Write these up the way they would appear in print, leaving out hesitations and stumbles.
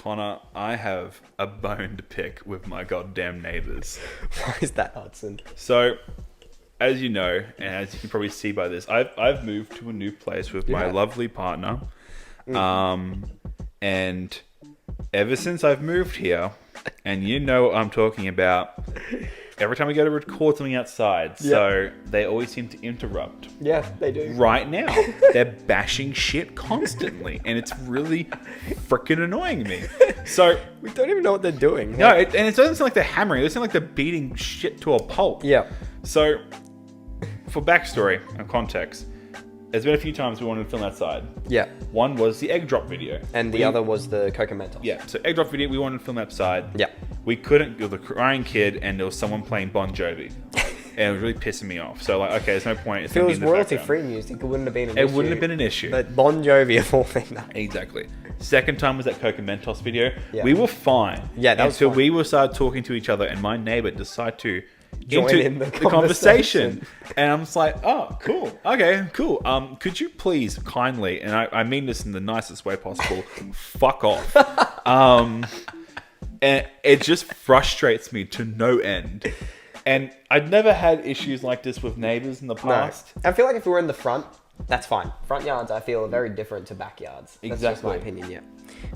Connor, I have a bone to pick with my goddamn neighbours. Why is that, Hudson? So, as you know, and as you can probably see by this, I've moved to a new place with my lovely partner. And ever since I've moved here, and you know what I'm talking about, every time we go to record something outside, so they always seem to interrupt. Yeah, they do. Right now, they're bashing shit constantly, and it's really freaking annoying me. So We don't even know what they're doing. no, and it doesn't sound like they're hammering. It doesn't sound like they're beating shit to a pulp. Yeah. So, for backstory and context, there's been a few times we wanted to film outside. Yeah. One was the egg drop video. And the other was the Coca Mentos. Yeah, so egg drop video, we wanted to film outside. Yeah. We couldn't, there was a crying kid and there was someone playing Bon Jovi. And it was really pissing me off. So, like, okay, there's no point. If it was royalty-free music, it wouldn't have been an issue. It wouldn't have been an issue. But Bon Jovi of all things. Exactly. Second time was that Coca Mentos video. Yeah. We were fine. Yeah, that was until fine. we were started talking to each other and my neighbor decided to Join into in the conversation. And I'm just like, oh, cool. Okay, cool. Could you please kindly, and I mean this in the nicest way possible, fuck off. And it just frustrates me to no end. And I'd never had issues like this with neighbors in the past. No. I feel like if we were in the front, that's fine. Front yards, I feel, are very different to backyards. That's just my opinion, yeah.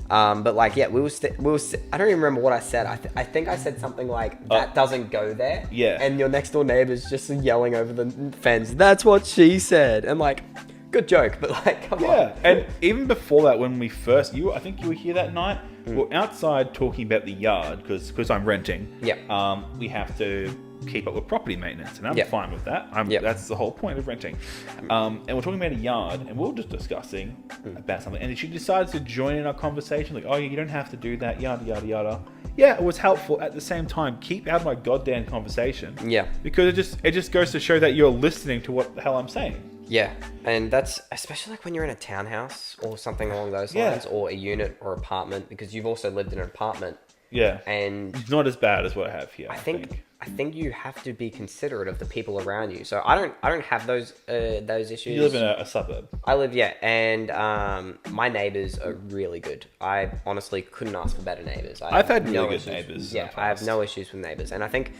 But like, yeah, we were I don't even remember what I said. I think I said something like, that doesn't go there. Yeah. And your next door neighbor's just yelling over the fence, that's what she said. And like, good joke, but like, come on. Yeah, and even before that, when we first, I think you were here that night. We're outside talking about the yard because I'm renting. Yeah. We have to keep up with property maintenance, and I'm Yep. fine with that. Yep. That's the whole point of renting. And we're talking about a yard, and we were just discussing about something, and she decides to join in our conversation, like, "Oh, you don't have to do that, yada yada yada." Yeah, it was helpful. At the same time, keep out of my goddamn conversation. Yeah. Because it just goes to show that you're listening to what the hell I'm saying. Yeah, and that's especially like when you're in a townhouse or something along those lines, or a unit or apartment, because you've also lived in an apartment. Yeah, And it's not as bad as what I have here. I think you have to be considerate of the people around you. So I don't have those issues. You live in a suburb. I live, and my neighbors are really good. I honestly couldn't ask for better neighbors. I've had really good issues. neighbors. Yeah, I have no issues with neighbors, and I think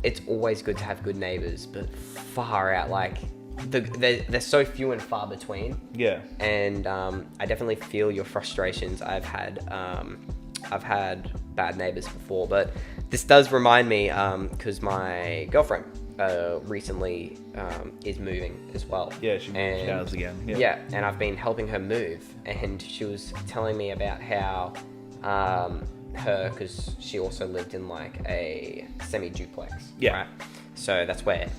it's always good to have good neighbors, but far out, like they're so few and far between. Yeah. And I definitely feel your frustrations. I've had bad neighbors before, but this does remind me because my girlfriend recently is moving as well. Yeah, she moved house again. Yeah, and I've been helping her move, and she was telling me about how because she also lived in like a semi-duplex. Yeah. Right? So that's where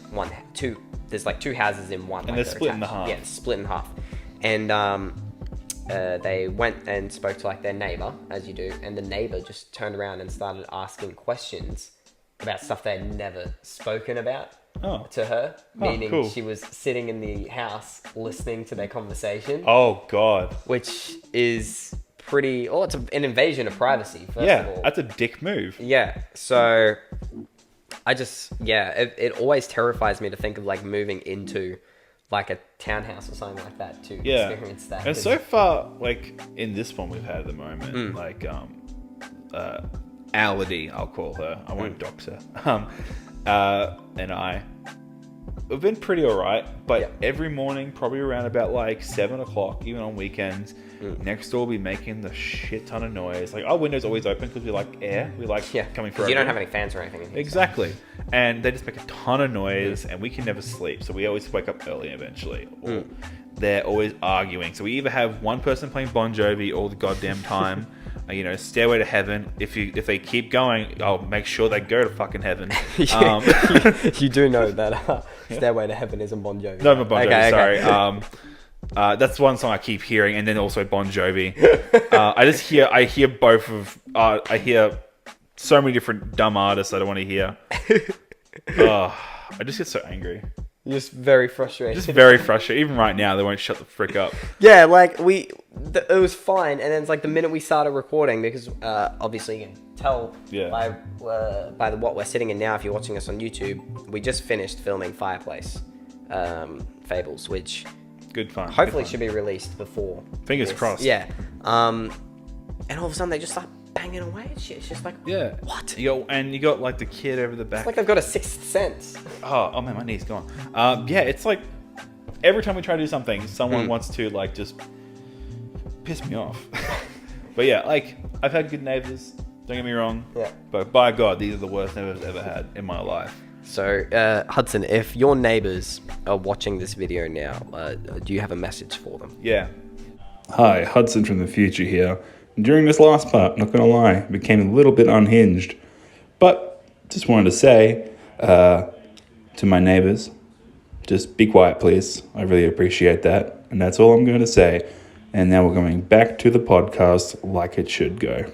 there's like two houses in one. And like they're split in half. Yeah, split in half. And they went and spoke to like their neighbor, as you do, and the neighbor just turned around and started asking questions about stuff they'd never spoken about to her, meaning cool. she was sitting in the house listening to their conversation. Oh God. Which is pretty. Oh, it's an invasion of privacy. First of all. That's a dick move. Yeah. So I just it always terrifies me to think of like moving into like a townhouse or something like that to experience that. And so far, like in this one we've had at the moment, like Ality, I'll call her. I won't dox her. And we've been pretty alright, but every morning, probably around about like 7 o'clock, even on weekends, next door will be making the shit ton of noise. Like our window's always open because we like air. We like coming through. You don't have any fans or anything in here. Exactly. And they just make a ton of noise and we can never sleep. So we always wake up early eventually. Or they're always arguing. So we either have one person playing Bon Jovi all the goddamn time, Stairway to Heaven. If they keep going, I'll make sure they go to fucking heaven. You do know that Stairway to Heaven isn't Bon Jovi. No, Bon Jovi, sorry. That's one song I keep hearing, and then also Bon Jovi. I hear both of. I hear so many different dumb artists I don't want to hear. I just get so angry. You're just very frustrated. Just very frustrated. Even right now, they won't shut the frick up. Yeah, like it was fine, and then it's like the minute we started recording, because obviously you can tell by what we're sitting in now. If you're watching us on YouTube, we just finished filming Fireplace Fables, which good fun. Hopefully should be released before. Fingers crossed. Yeah. and all of a sudden they just start banging away and shit. It's just like, Yeah. what? You got like the kid over the back. It's like they've got a sixth sense. Oh man, my knee's gone. Yeah, it's like every time we try to do something, someone wants to like just piss me off. But yeah, like I've had good neighbors. Don't get me wrong. Yeah. But by God, these are the worst neighbors I've ever had in my life. So, Hudson, if your neighbors are watching this video now, do you have a message for them? Yeah. Hi, Hudson from the future here. During this last part, not gonna lie, became a little bit unhinged. But just wanted to say to my neighbors, just be quiet, please. I really appreciate that. And that's all I'm going to say. And now we're going back to the podcast like it should go.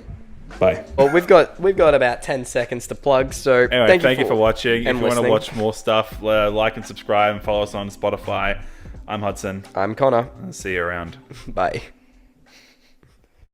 Bye. Well, we've got about 10 seconds to plug. So Anyway, thank you for watching. If you want to listening. watch more stuff, like and subscribe and follow us on Spotify. I'm Hudson. I'm Connor. I'll see you around. Bye.